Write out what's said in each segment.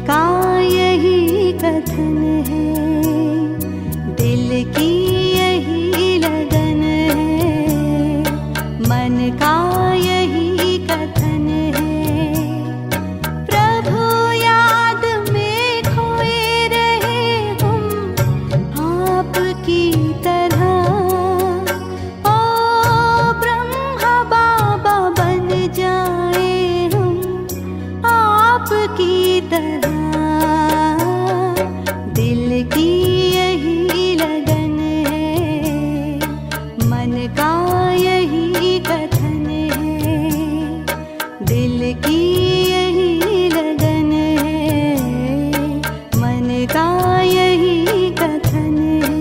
का यही कथन है, दिल की यही लगन है, मन का यही कथन है। प्रभु याद में खोए रहे हम आपकी तरह, ओ ब्रह्मा बाबा बन जाए हम आपकी तरह। दिल की यही लगन है, मन का यही कथन है, दिल की यही लगन है, मन का यही कथन है।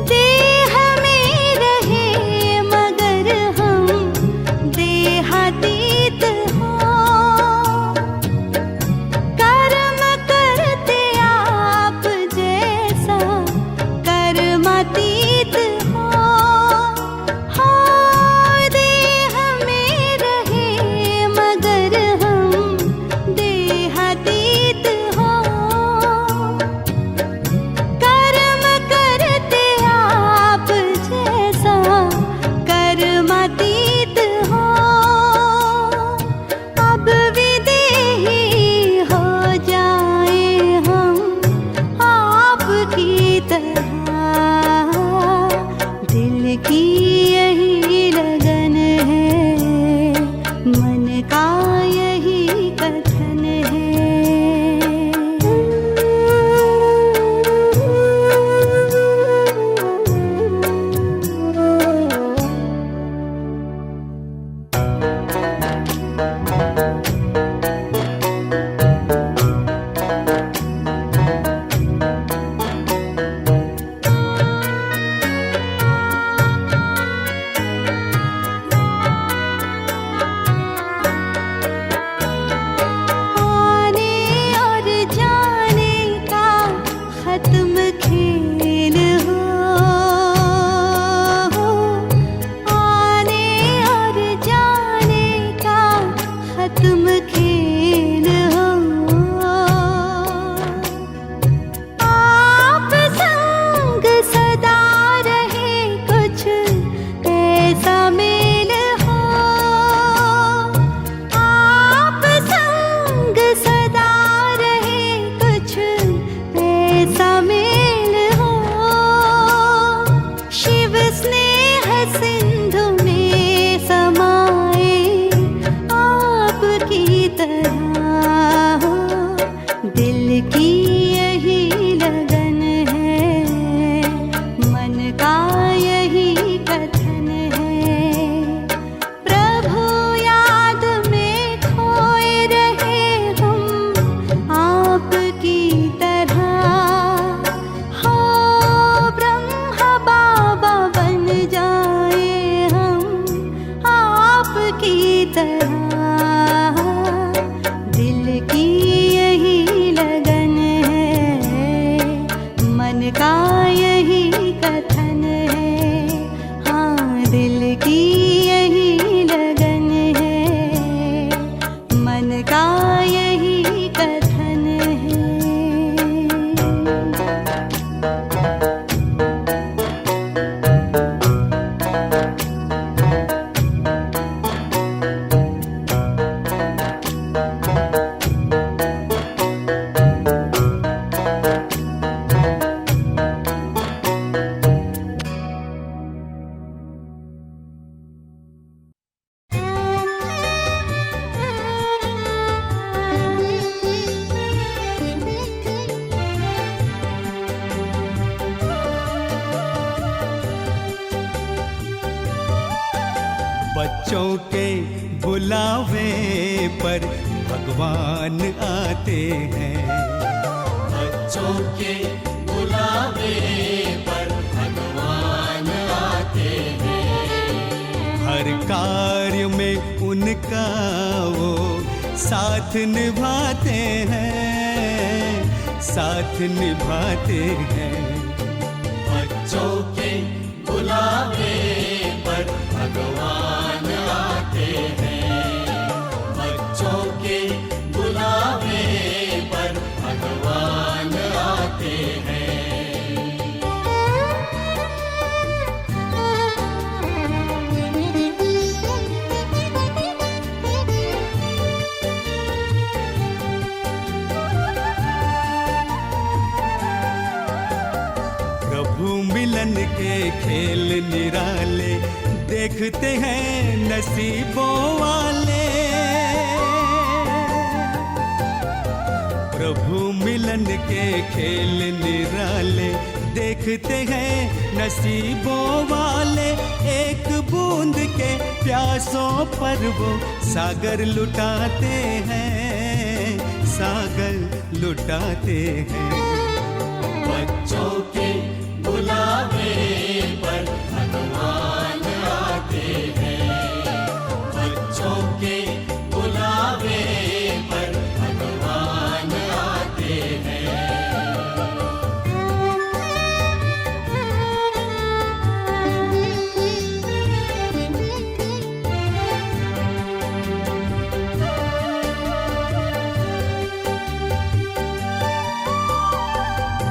देह में रहे मगर हम देहातीत हों, कर्म करते आप जैसा कर्मातीत हों। हो देह में रहे मगर हम देहातीत हों, कर्म करते आप जैसा कर्मातीत हो। अब विदेही हो जाए हम आपकी तरह, दिल की यही लगन है, मन का यही कथन है। आने और जाने का खत्म खेल हो, आने और जाने का खत्म खेल हो। आप संग सदा रहे कुछ ऐसा मेल हो, आप संग सदा रहे कुछ ऐसा मेल हो। शिव स्नेह सिंधु में समाए आपकी तरह, दिल की यही लगन है, मन का यही कथन है। प्रभु याद में खोए रहे हम आपकी तरह, हो ब्रह्मा बाबा बन जाए हम आपकी तरह। दिल की यही लगन है, मन का यही कथन है। हाँ, दिल की यही लगन है, मन का यही कथन है। बच्चों के बुलावे पर भगवान आते हैं। बच्चों के बुलावे पर भगवान आते हैं। हर कार्य में उनका वो साथ निभाते हैं, साथ निभाते हैं। बच्चों के बुलावे पर भगवान आते हैं। बच्चों के बुलावे पर भगवान आते हैं। प्रभु मिलन के खेल निराले देखते हैं नसीबों वाले। प्रभु मिलन के खेल निराले देखते हैं नसीबों वाले। एक बूंद के प्यासों पर वो सागर लुटाते हैं, सागर लुटाते हैं। बच्चों के बुलावे पर भगवान आते हैं। बच्चों के बुलावे पर भगवान आते हैं।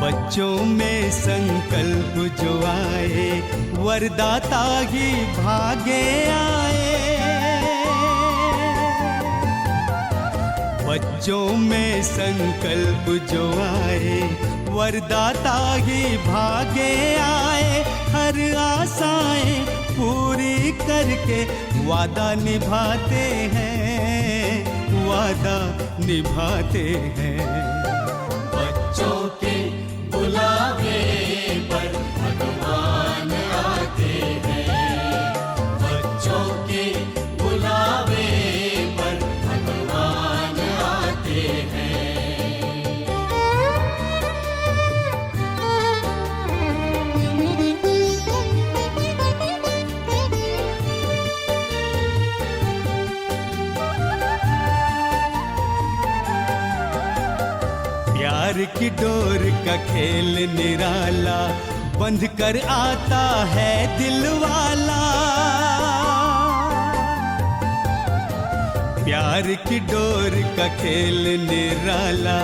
बच्चों में संकल्प जो आए वरदाता ही भागे आए। बच्चों में संकल्प जो आए वरदाता ही भागे आए। हर आशाएं पूरी करके वादा निभाते हैं, वादा निभाते हैं। बच्चों के बुलावे पर भगवान आते हैं। बच्चों के बुलावे पर भगवान आते हैं। प्यार की डोर का खेल निराला बंध कर आता है दिल वाला। प्यार की डोर का खेल निराला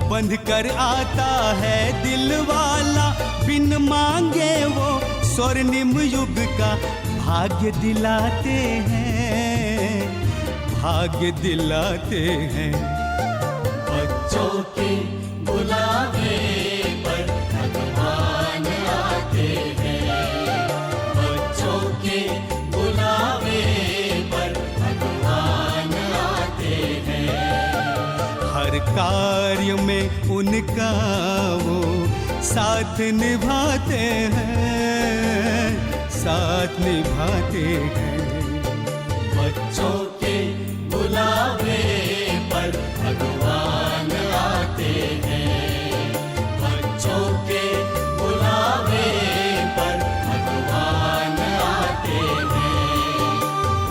बंध कर आता है दिल वाला। बिन मांगे वो स्वर्णिम युग का भाग्य दिलाते हैं, भाग्य दिलाते हैं। बच्चों के बुलावे पर भगवान आते हैं। बच्चों के बुलावे पर भगवान आते हैं। हर कार्य में उनका वो साथ निभाते हैं, साथ निभाते हैं। बच्चों के बुलावे पर भगवान आते हैं। बच्चों के बुलावे पर भगवान आते हैं।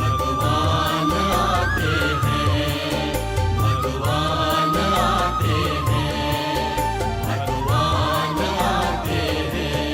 भगवान आते हैं। भगवान आते हैं। भगवान आते हैं।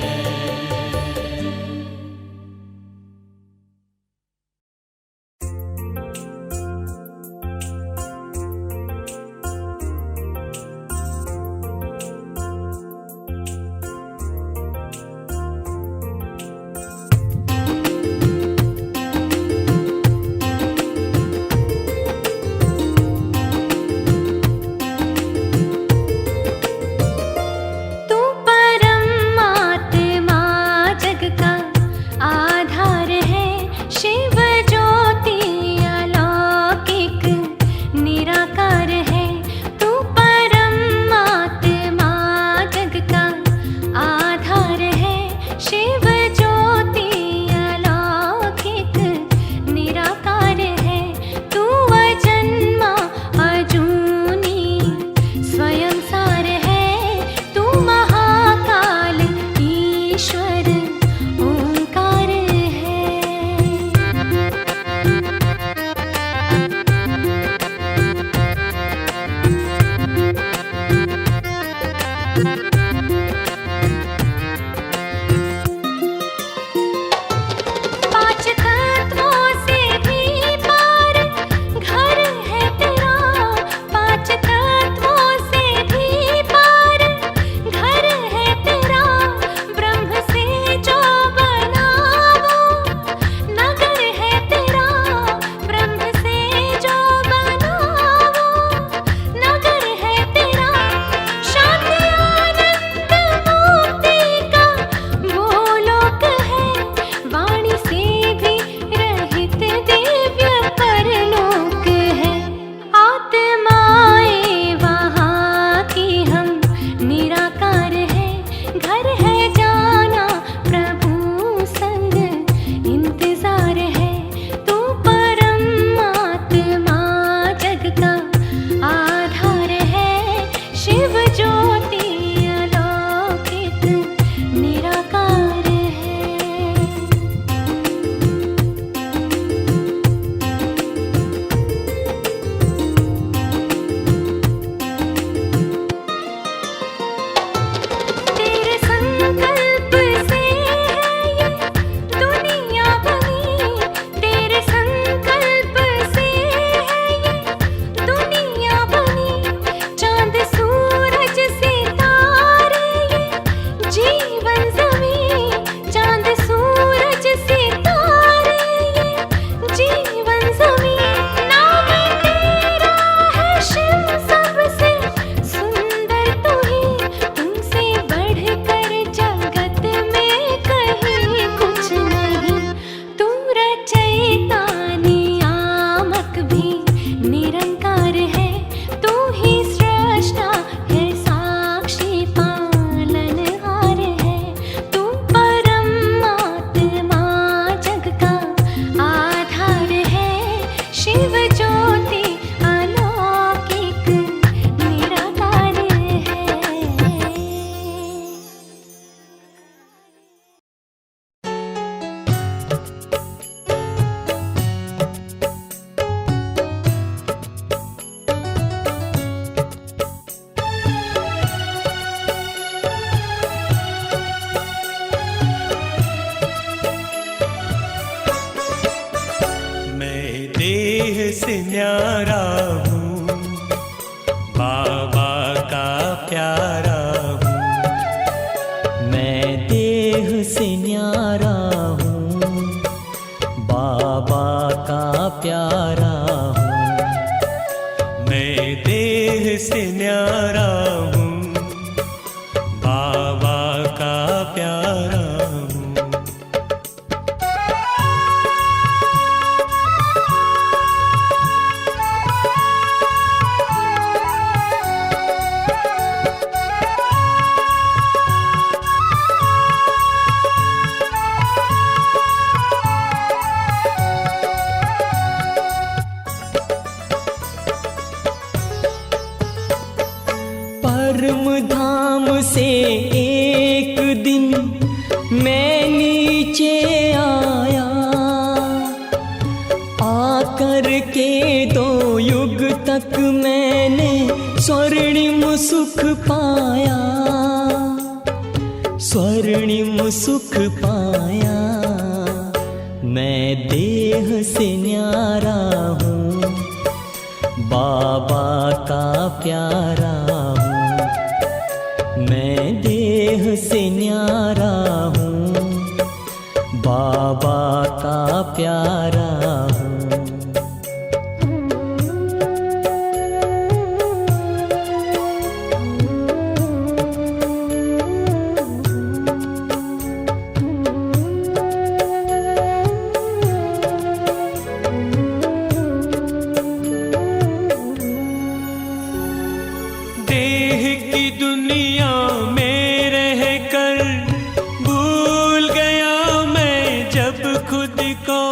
मैं देह से न्यारा हूँ, बाबा का प्यारा हूँ। परम धाम से एक दिन मैं नीचे आया, आकर के 2 युग तक मैंने स्वर्णिम सुख पाया, स्वर्णिम सुख पाया। मैं देह से न्यारा हूँ, बाबा का प्यारा हूँ। मैं देह से न्यारा हूँ, बाबा का प्यारा हूँ। देह की दुनिया में रहकर भूल गया मैं जब खुद को,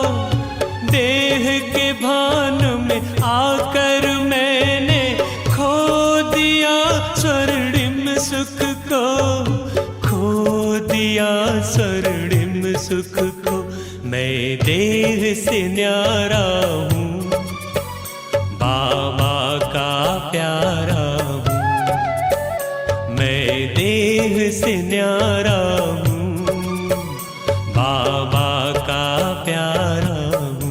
देह के भान में आकर मैंने खो दिया स्वर्णिम सुख को, खो दिया स्वर्णिम सुख को। मैं देह से न्यारा हूँ, बाबा का प्यारा हूँ। मैं देह से न्यारा हूँ, बाबा का प्यारा हूँ।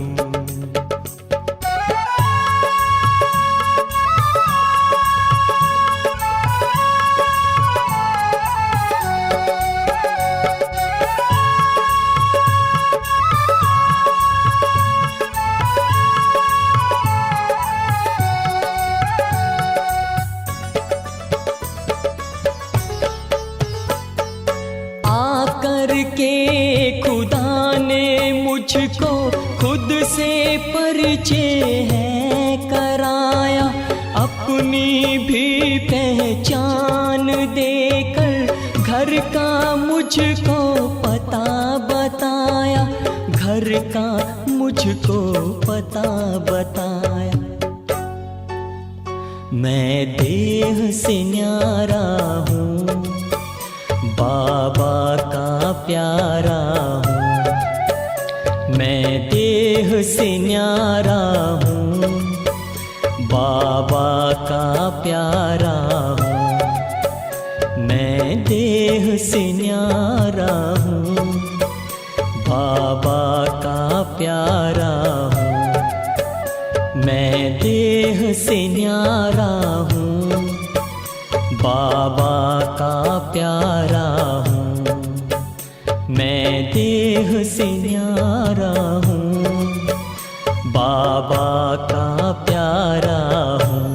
आकर के खुदा ने मुझको खुद से परिचय है कराया, अपनी भी पहचान देकर घर का मुझको पता बताया, घर का मुझको पता बताया। मैं देह से न्यारा हूँ, बाबा का प्यारा हूँ। मैं देह से न्यारा हूँ, बाबा का प्यारा हूँ। मैं देह से न्यारा हूँ, बाबा का प्यारा हूँ। मैं देह से न्यारा हूँ, बाबा का प्यारा हूँ। मैं देह से न्यारा हूँ, बाबा का प्यारा हूँ।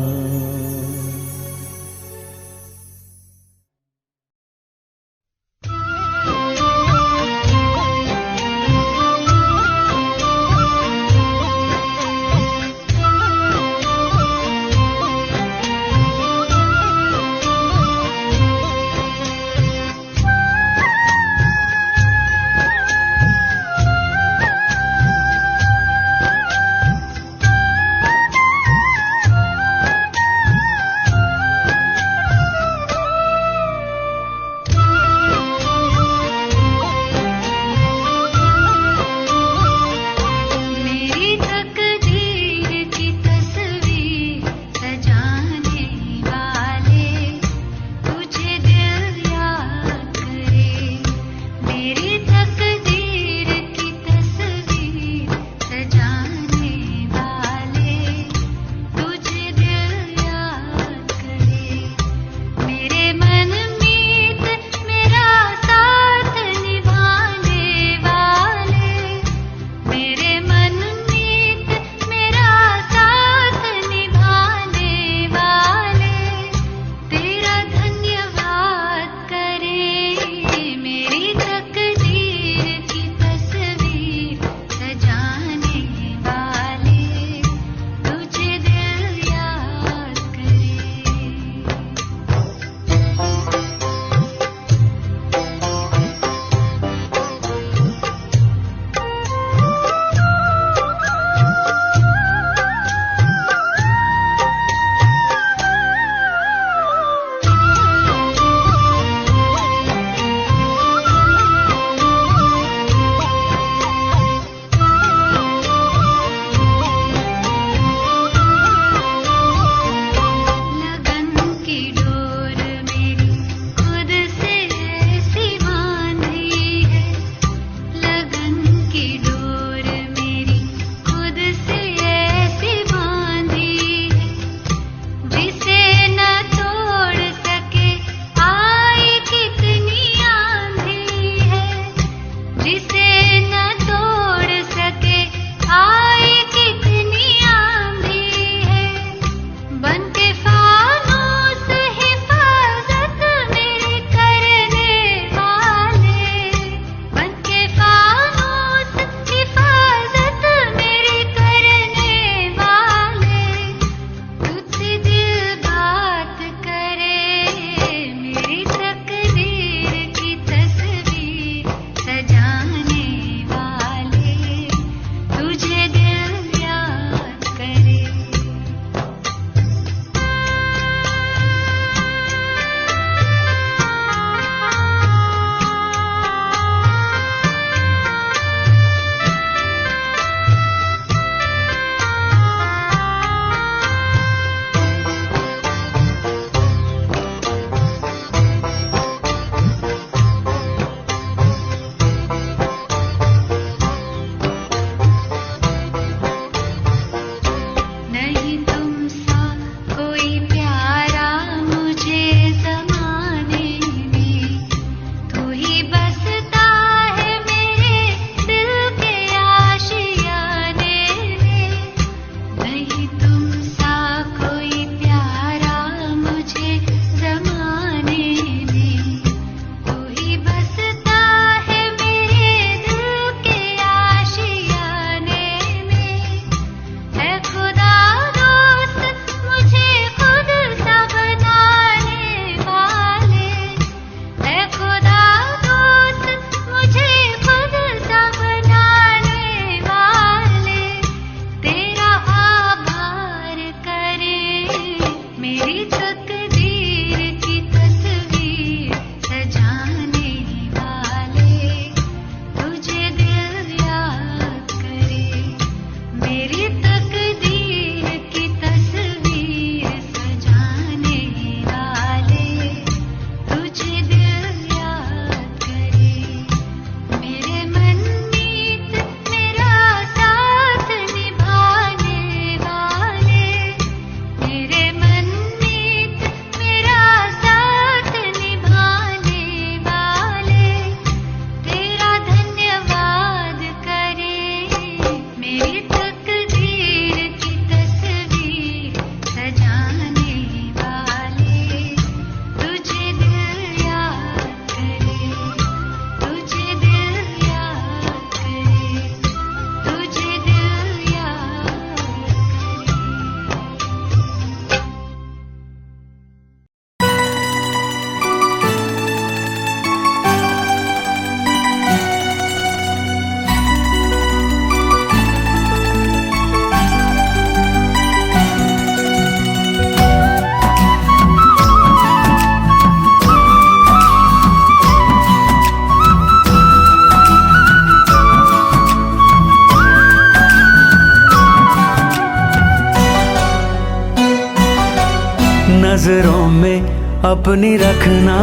नजरों में अपनी रखना,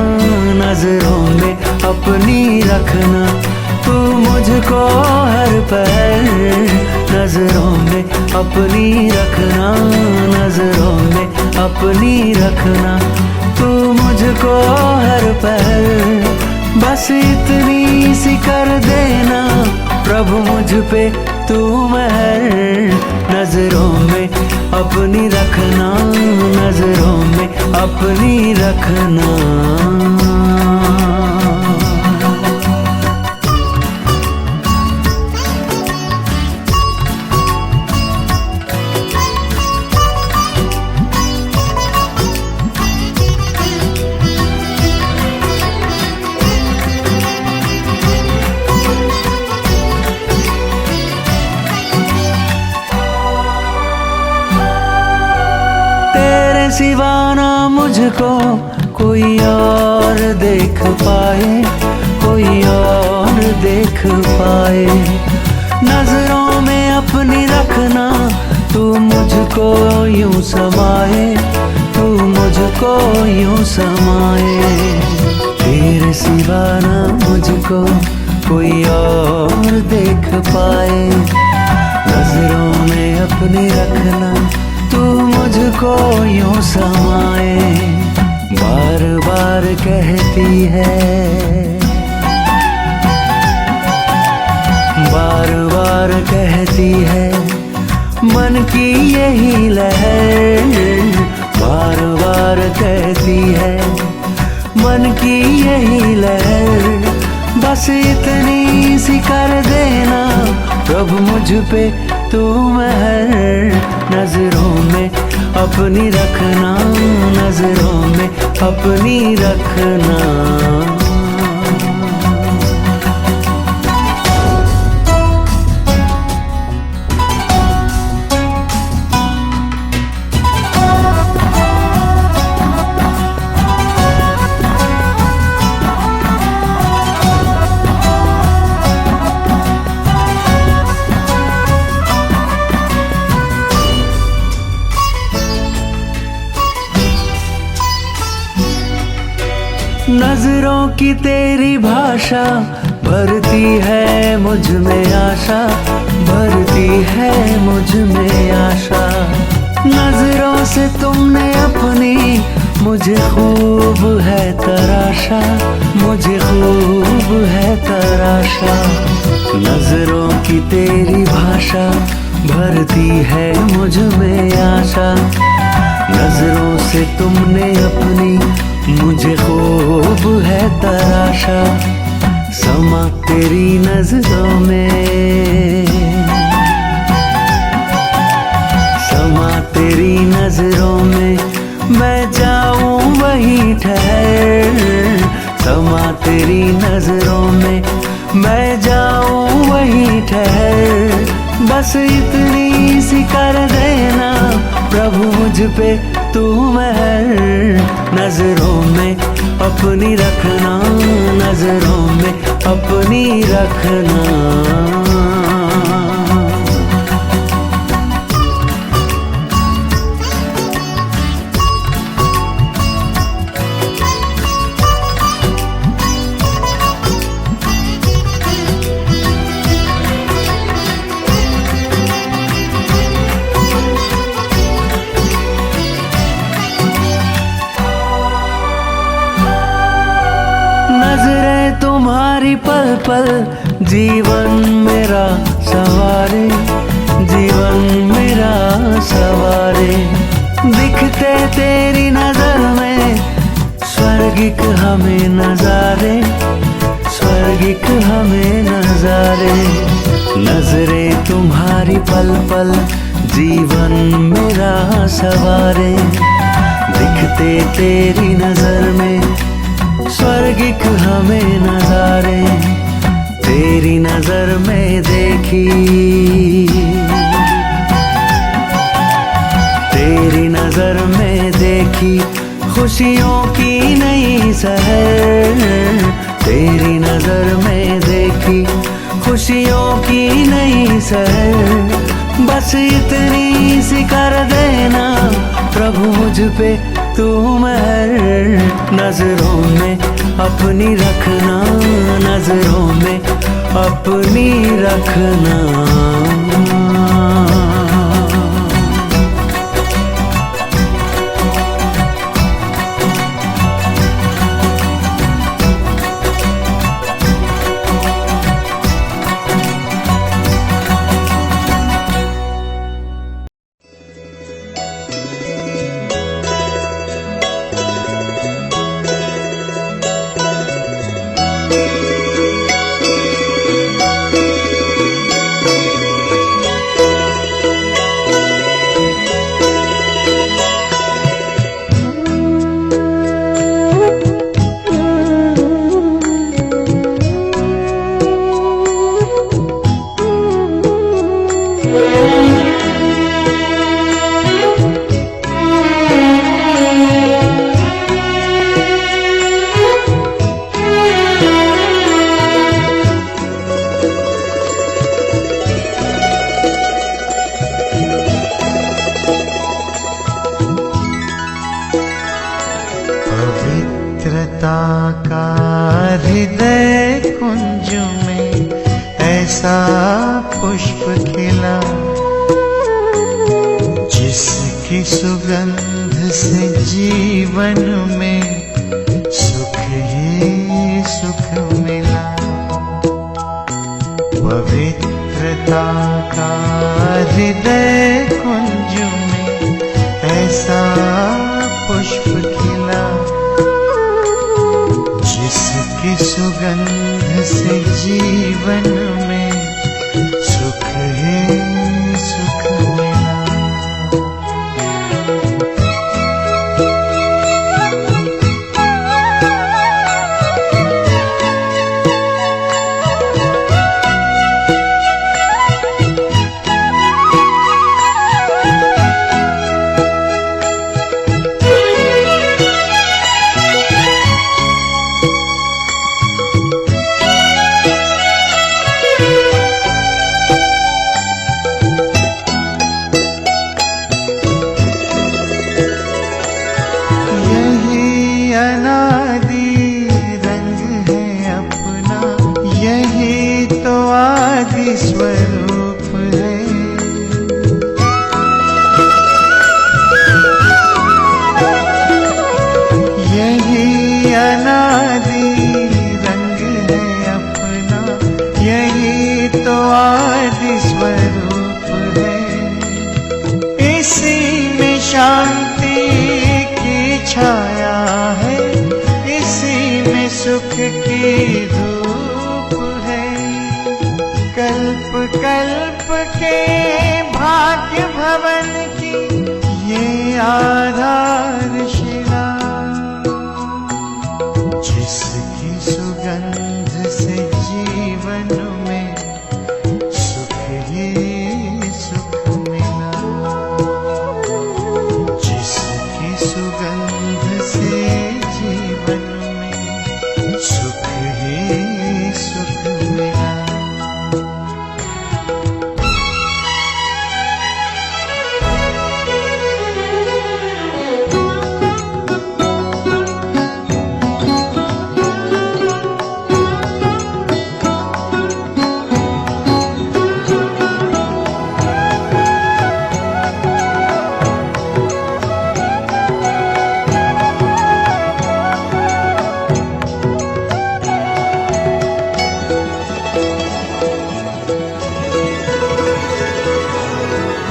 नजरों में अपनी रखना, तू मुझको हर पल नजरों में अपनी रखना, नजरों में अपनी रखना, तू मुझको हर पल। बस इतनी सी कर देना प्रभु मुझ पे तू महर, नजरों में अपनी रखना, नजरों में अपनी रखना। सिवा ना मुझको कोई और देख पाए, कोई और देख पाए। नजरों में अपनी रखना, तू मुझको यूं समाए, तू मुझको यूं समाए। तेरे सिवा ना मुझको कोई और देख पाए। नजरों में अपनी रखना, तू मुझको यूं समाए। बार बार कहती है, बार बार कहती है मन की यही लहर, बार बार कहती है मन की यही लहर। बस इतनी सी कर देना प्रभु मुझ पे तू महर, नजरों में अपनी रखना, नजरों में अपनी रखना। नजरों की तेरी भाषा भरती है मुझ में आशा, भरती है मुझ में आशा। नजरों से तुमने अपनी मुझे खूब है तराशा, मुझे खूब है तराशा। नजरों की तेरी भाषा भरती है मुझ में आशा। नजरों से तुमने अपनी मुझे खूब है तराशा। समा तेरी नजरों में, समा तेरी नजरों में, मैं जाऊं वहीं ठहर। समा तेरी नजरों में, मैं जाऊं वहीं ठहर। बस इतनी सी कर देना प्रभु मुझ पे तू महर, नजरों में अपनी रखना, नजरों में अपनी रखना। नजरें तुम्हारी पल पल जीवन मेरा सवारे, जीवन मेरा सवारे। दिखते तेरी नजर में स्वर्गिक हमें नजारे, स्वर्गिक हमें नजारे। नजरें तुम्हारी पल पल जीवन मेरा सवारे। दिखते तेरी नजर में स्वर्गिक हमें नजारे। तेरी नजर में देखी, तेरी नजर में देखी खुशियों की नई सहर। तेरी नजर में देखी खुशियों की नई सहर। बस इतनी सी कर देना प्रभु मुझ पे तू महर नजरों में अपनी रखना, नजरों में अपनी रखना। पवित्रता का हृदय कुंज में ऐसा पुष्प खिला, जिसकी सुगंध से जीवन में सुख ही सुख मिला। पवित्रता का हृदय कुंज में ऐसा पुष्प खिला, जिसकी सुगंध से जीवन में सुख ही सुख मिला। स्वरूप है यही अनादि रंग है अपना, यही तो आदि स्वरूप है। इसी में शांति की छाया है, इसी में सुख की धूप है। कल्प कल्प के भाग्य भवन की ये आधारशिला, जिसकी सुगंध से जीवन में सुख ही सुख मिला, जिसकी सुगंध से जीवन में सुख ही सुख मिला।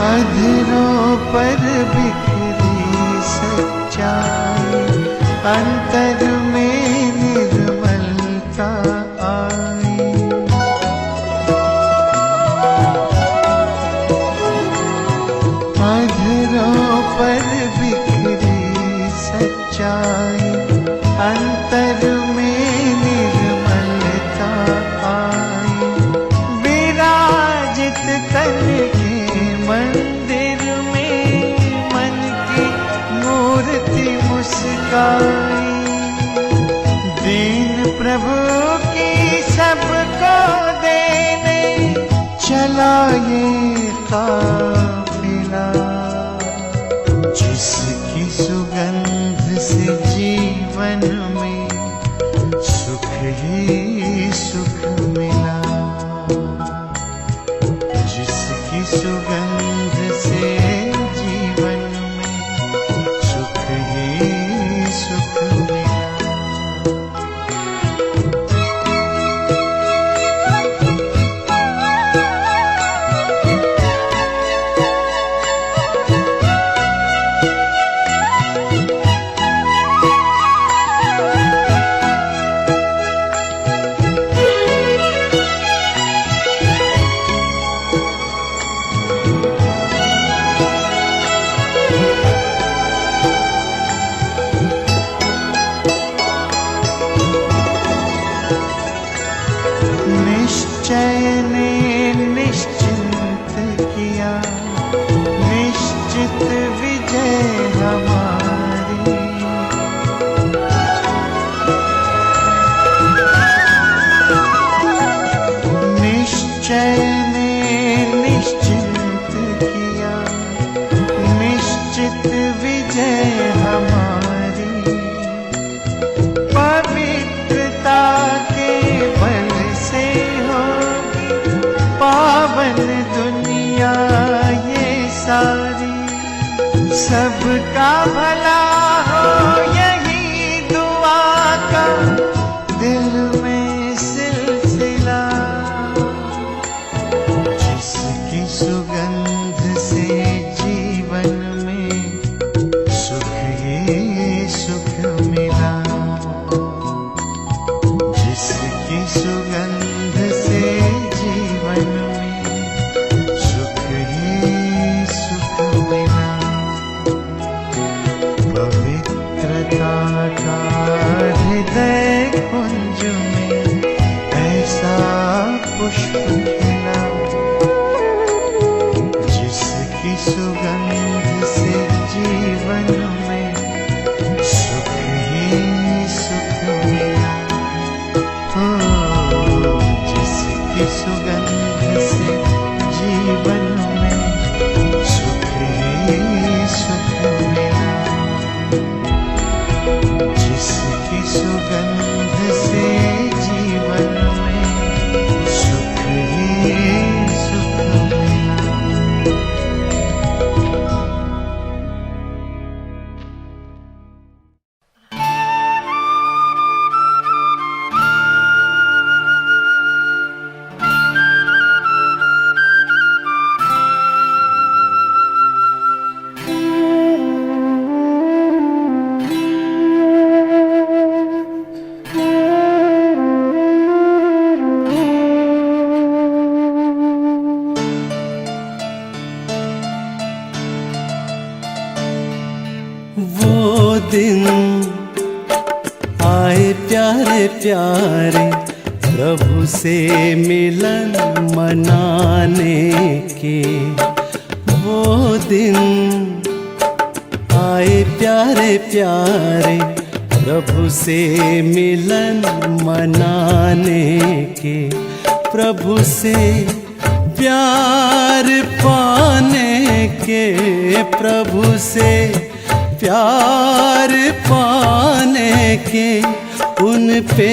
अधरों पर बिखरी सच्चाई, अंतर में निर्मलता आई। अधरों पर बिखरी सच्चाई, अंतर में निर्मलता आई। विराजित करके मंदिर में मन की मूर्ति मुस्काई, दीन प्रभु की सबको देने चला ये काफिला, जिसकी सुगंध सबका भला हो यही दुआ का दिल में सिलसिला। जिसकी सुगंध से जीवन में सुख ही सुख मिला। जिसकी सुगंध से जीवन में सुख ही सुख मिला। पवित्रता का हृदय कुंज में ऐसा पुष्प खिला। जिसकी सुगंध से जीवन में सुख ही सुख मिला। ओ, जिसकी सुगंध से जीवन में सुख ही सुख मिला। जिसकी सुगंध से जीवन में सुख ही सुख मिला। वो दिन आए प्यारे प्यारे प्रभु से मिलन मनाने के। वो दिन आए प्यारे प्यारे प्रभु से मिलन मनाने के। प्रभु से प्यार पाने के। प्रभु से प्यार पाने के। उन पे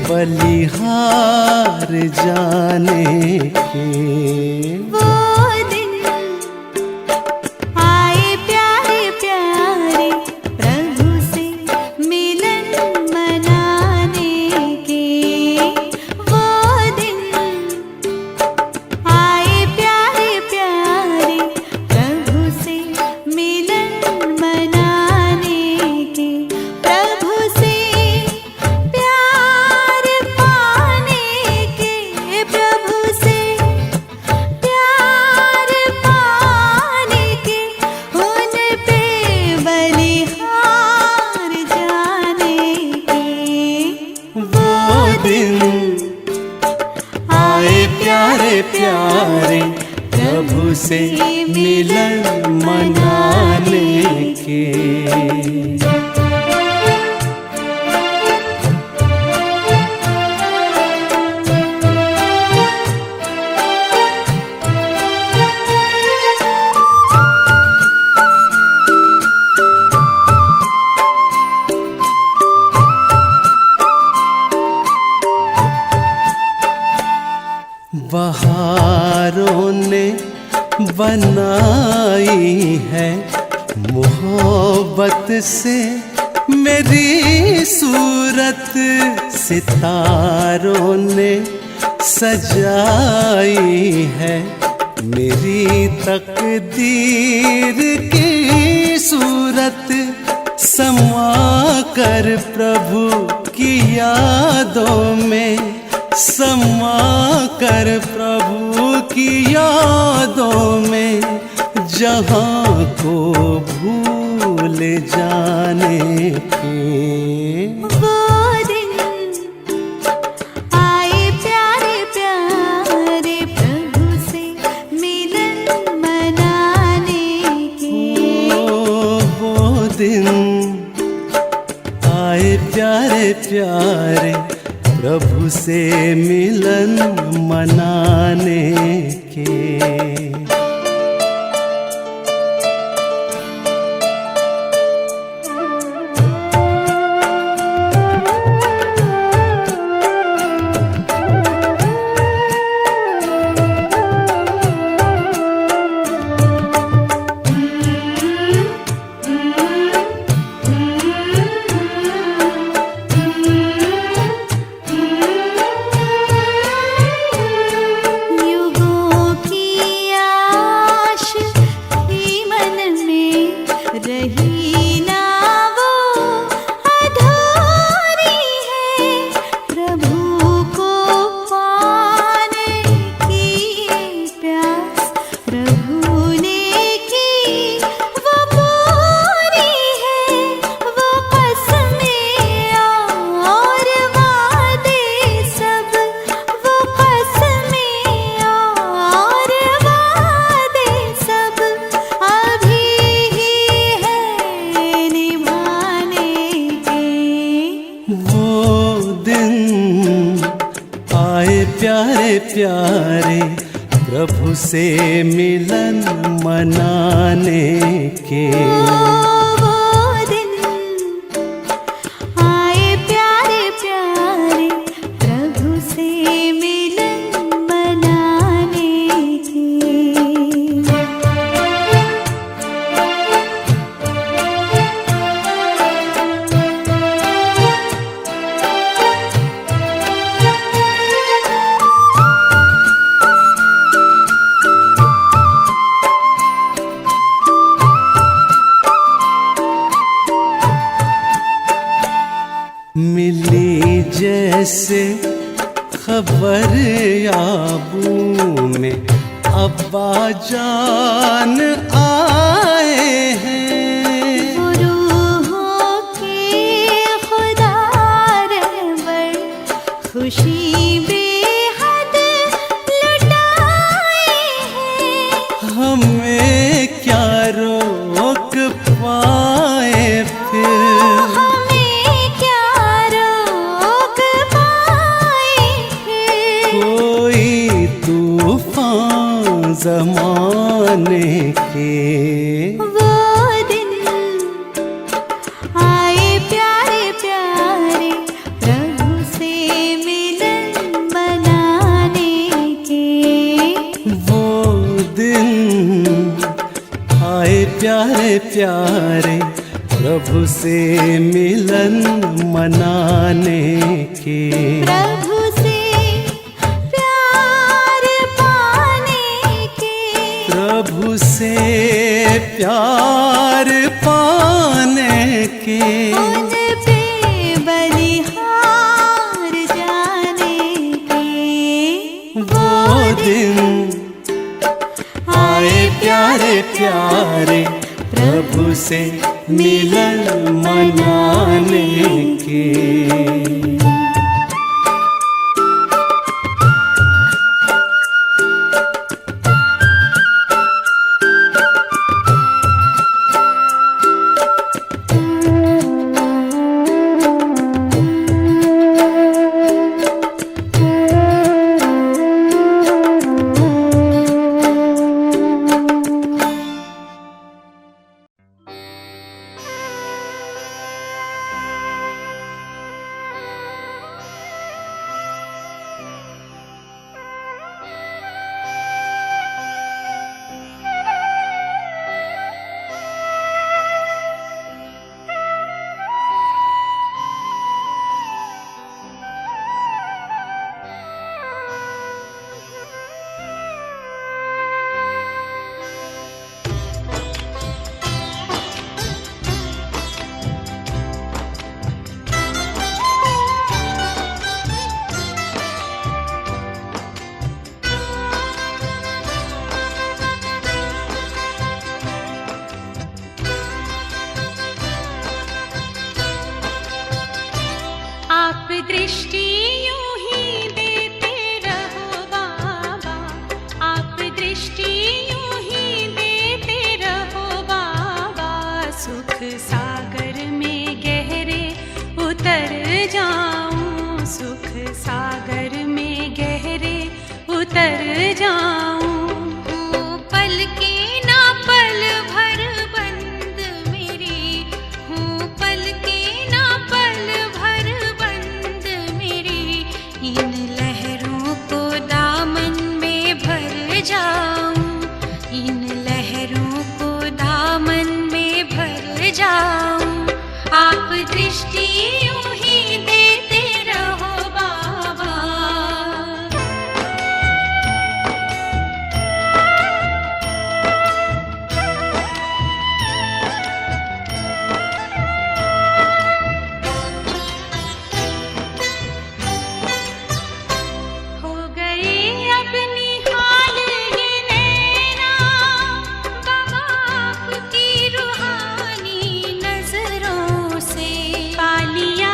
बलिहार जाने के। वो दिन आए प्यारे प्यारे प्रभु से मिलन मनाने के। वो दिन आए प्यारे प्यारे प्रभु से मिलन मनाने के। प्रभु से प्यार पाने के। प्रभु से प्यार पाने के। उन पे बलिहार जाने के। वो दिन आए प्यारे प्यारे प्रभु से मिलन मनाने के। बहारों ने बनाई है मोहब्बत से मेरी सूरत। सितारों ने सजाई है मेरी तकदीर की सूरत। समा कर प्रभु की यादों में। समा कर प्रभु की यादों में। जहाँ को भूल जाने के। वो दिन आए प्यारे प्यारे प्रभु से मिलन मनाने के। वो दिन आए प्यारे प्यारे प्रभु से मिलन मनाने के। प्यारे प्यारे प्रभु से मिलन मनाने के। वो दिन आए प्यारे प्यारे प्रभु से मिलन मनाने के। मिली जैसे खबर याबू में अब्बा जान आए हैं। रूहों के खुदा रहबर खुशी बेहद लुटाए हैं। हमें क्या रोक पाए फिर, हमें क्या रोक पाए फिर। कोई तूफान ज़माने के। वो दिन आए प्यारे प्यारे प्रभु से मिलन मनाने के। वो दिन आए प्यारे प्यारे प्रभु से मिलन मनाने के। प्रभु से प्यार पाने के। प्रभु से प्यार पाने के। उन पे बलिहार जाने के। वो दिन आए प्यारे प्यारे प्रभु से मिलन मनाने के। आप दृष्टि यूं ही देते रहो बाबा। आप दृष्टि यूं ही देते रहो बाबा। सुख सागर में गहरे उतर जाऊं। सुख सागर में गहरे उतर जाऊं। पल के ना पल भर बंद मेरी हूँ। पल के ना पल भर बंद मेरी। इन लहरों को दामन में भर जाऊं। इन लहरों को दामन में भर जाऊं। आप दृष्टि यूं ही देते रहो बाबा। हो गए अब निहाल ये नैना बाबा आपकी रूहानी नजरों से। पा लिया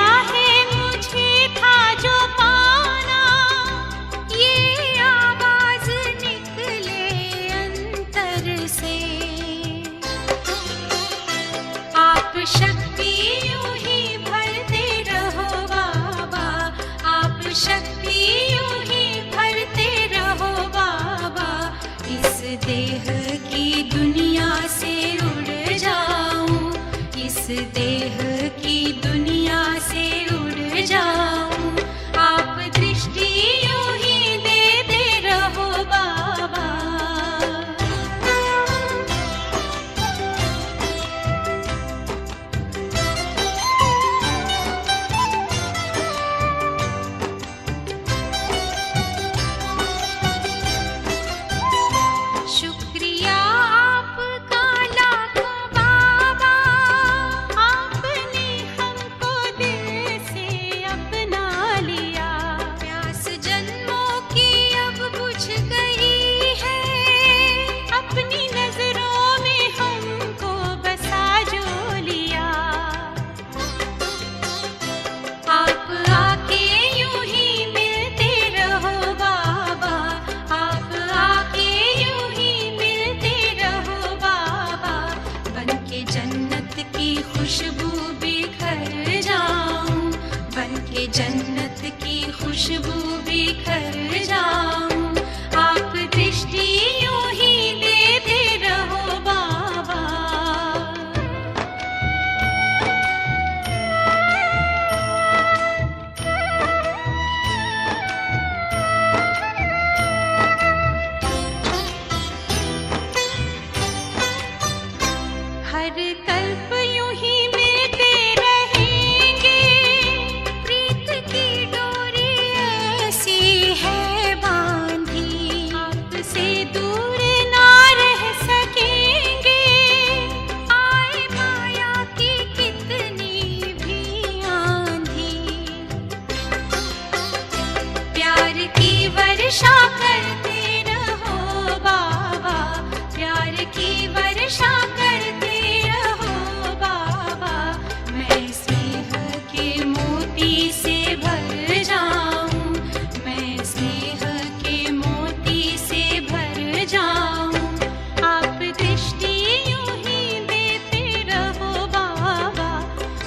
जन्नत की खुशबू बिखर जाऊं। आप दृष्टि यूं ही देते रहो बाबा। हर कल्प यूं ही मिलते रहेंगे, प्रीत की डोरी ऐसी है बांधी। आपसे दूर ना रह सकेंगे, आए माया की कितनी भी आंधी। प्यार की वर्षा करते रहो बाबा, प्यार की वर्षा करते रहो बाबा। मैं स्नेह के मोती से भर जाऊं, मैं स्नेह के मोती से भर जाऊं। आप दृष्टि यूं ही देते रहो बाबा,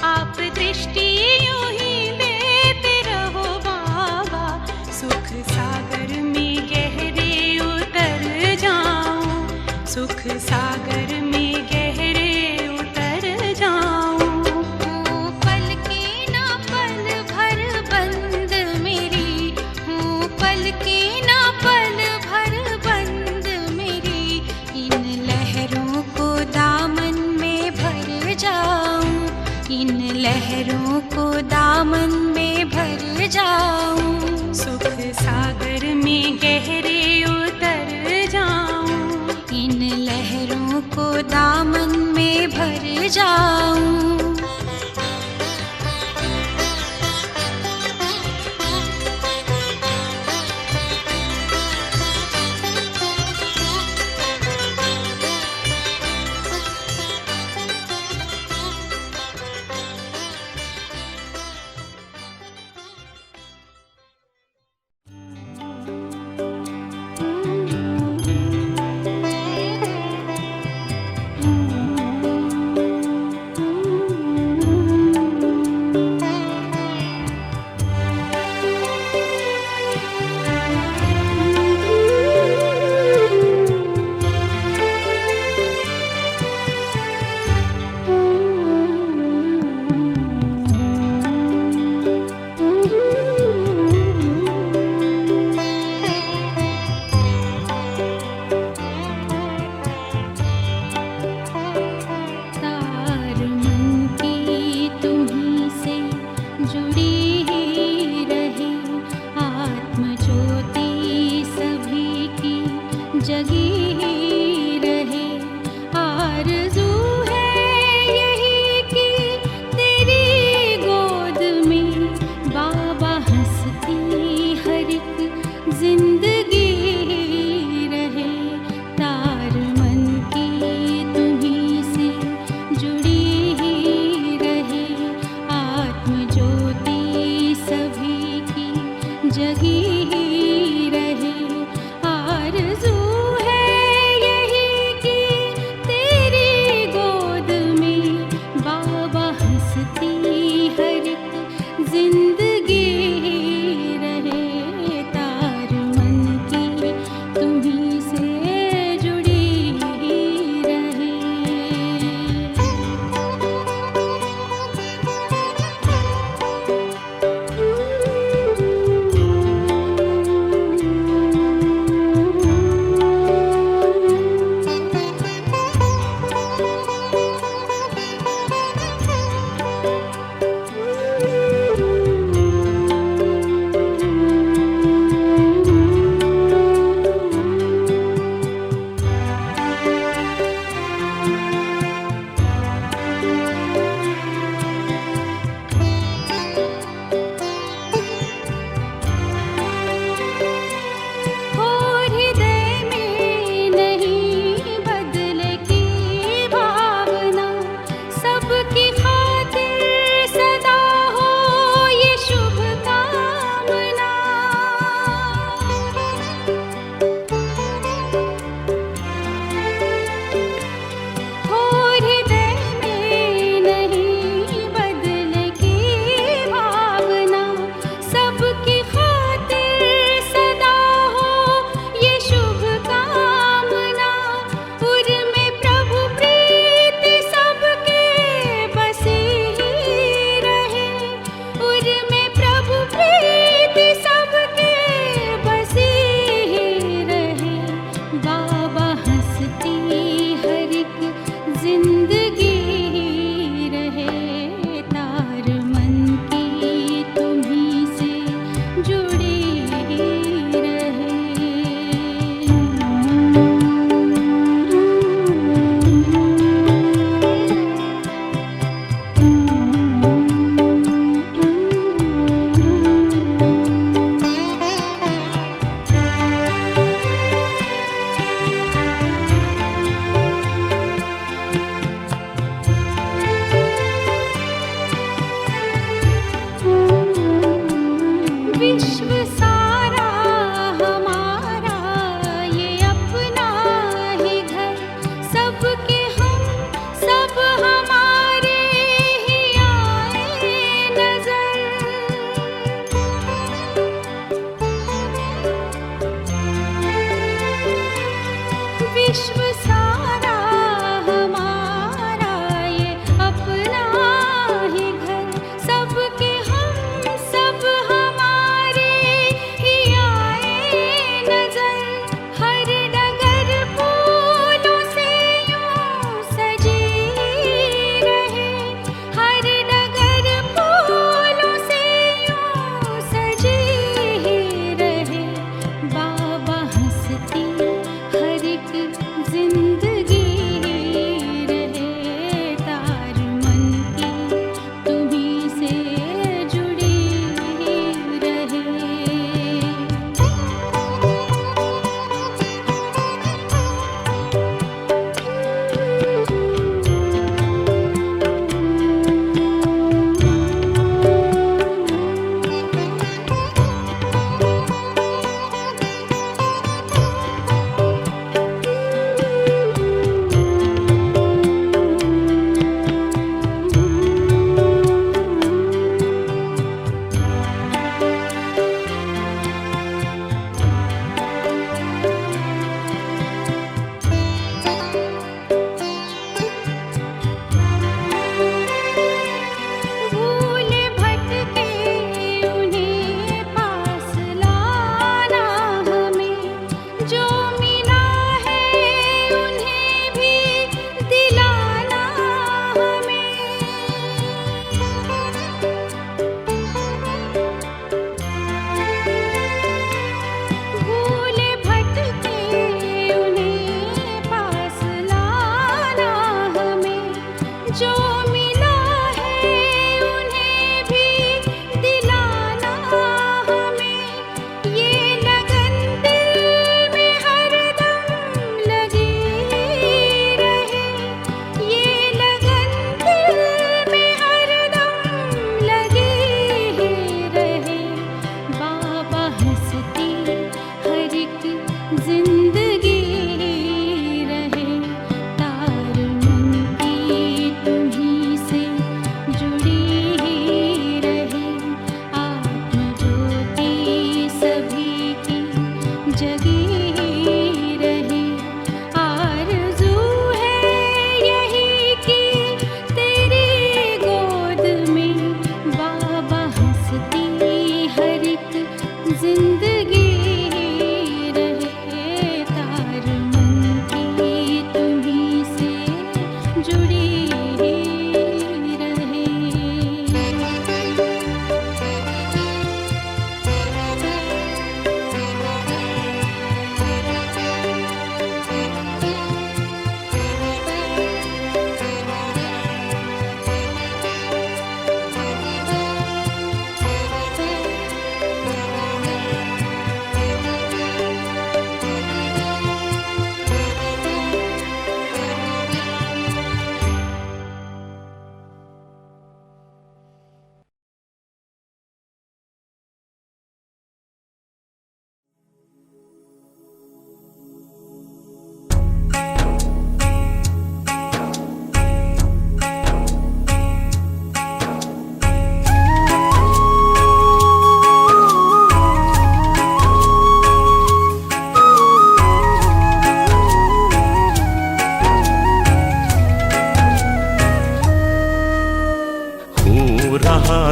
आप दृष्टि यूं ही देते रहो बाबा। सुख सागर में गहरे उतर जाऊं, सुख सागर में गहरे उतर जाऊं। हूँ पल की ना पल भर बंद मेरी, हूँ पल की ना पल भर बंद मेरी। इन लहरों को दामन में भर जाऊं, इन लहरों को दामन में भर जाऊं। सुख सागर में गहरे उतर जाऊं, इन लहरों को दामन में भर जाऊं।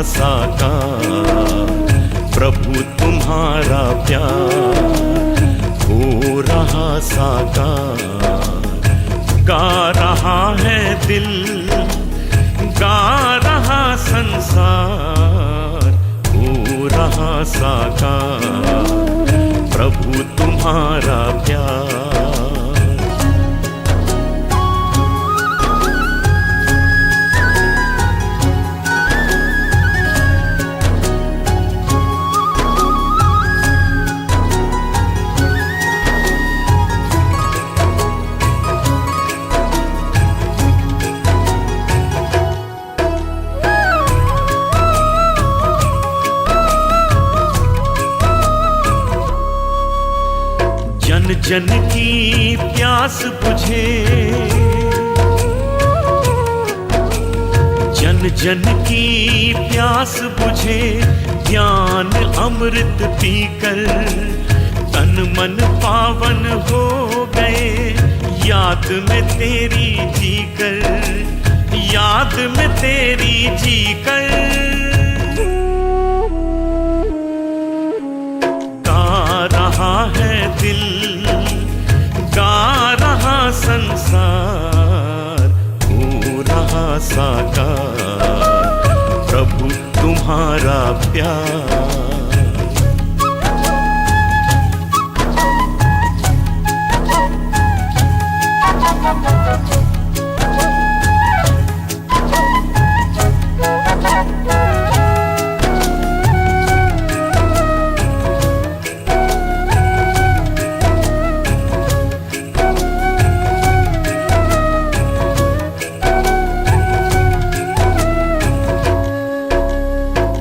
साकार, प्रभु तुम्हारा प्यार हो रहा साकार। गा रहा है दिल, गा रहा संसार, हो रहा साकार, प्रभु तुम्हारा प्यार। जन जन की प्यास बुझे, जन जन की प्यास बुझे, ज्ञान अमृत पीकर तन मन पावन हो गए। याद में तेरी जीकर, याद में तेरी जीकर, गा रहा है दिल, गा रहा संसार, हो रहा साकार, प्रभु तुम्हारा प्यार।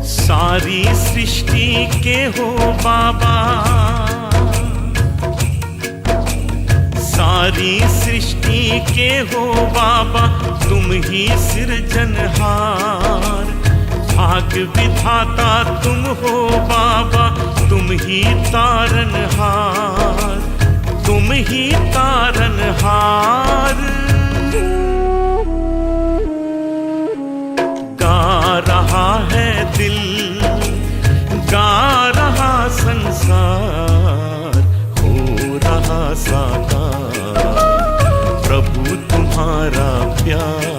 सारी सृष्टि के हो बाबा, सारी सृष्टि के हो बाबा, तुम ही सृजनहार। भाग विधाता तुम हो बाबा, तुम ही तारनहार, तुम ही तारनहार। गा रहा है दिल, गा रहा संसार, हो रहा साकार, प्रभु तुम्हारा प्यार।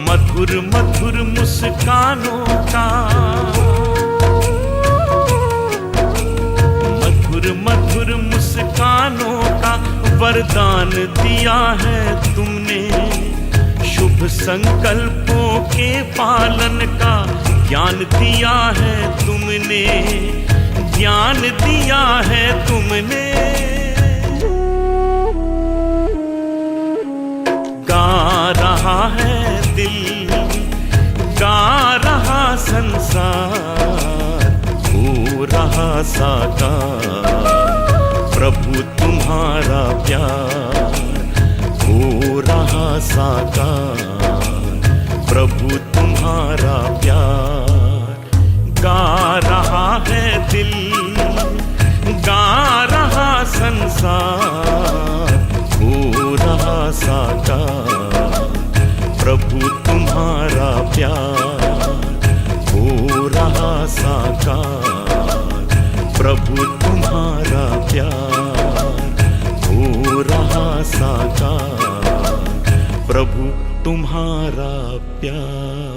मधुर मधुर मुस्कानों का, मधुर मधुर मुस्कानों का वरदान दिया है तुमने। शुभ संकल्पों के पालन का ज्ञान दिया है तुमने, ज्ञान दिया है तुमने। गा रहा है दिल, गा रहा संसार, हो रहा साकार, प्रभु तुम्हारा प्यार, हो रहा साकार, प्रभु तुम्हारा प्यार। गा रहा है दिल, गा रहा संसार, हो रहा साकार, प्रभु तुम्हारा प्यार, हो रहा साकार, प्रभु तुम्हारा प्यार, हो रहा साकार, प्रभु तुम्हारा प्यार।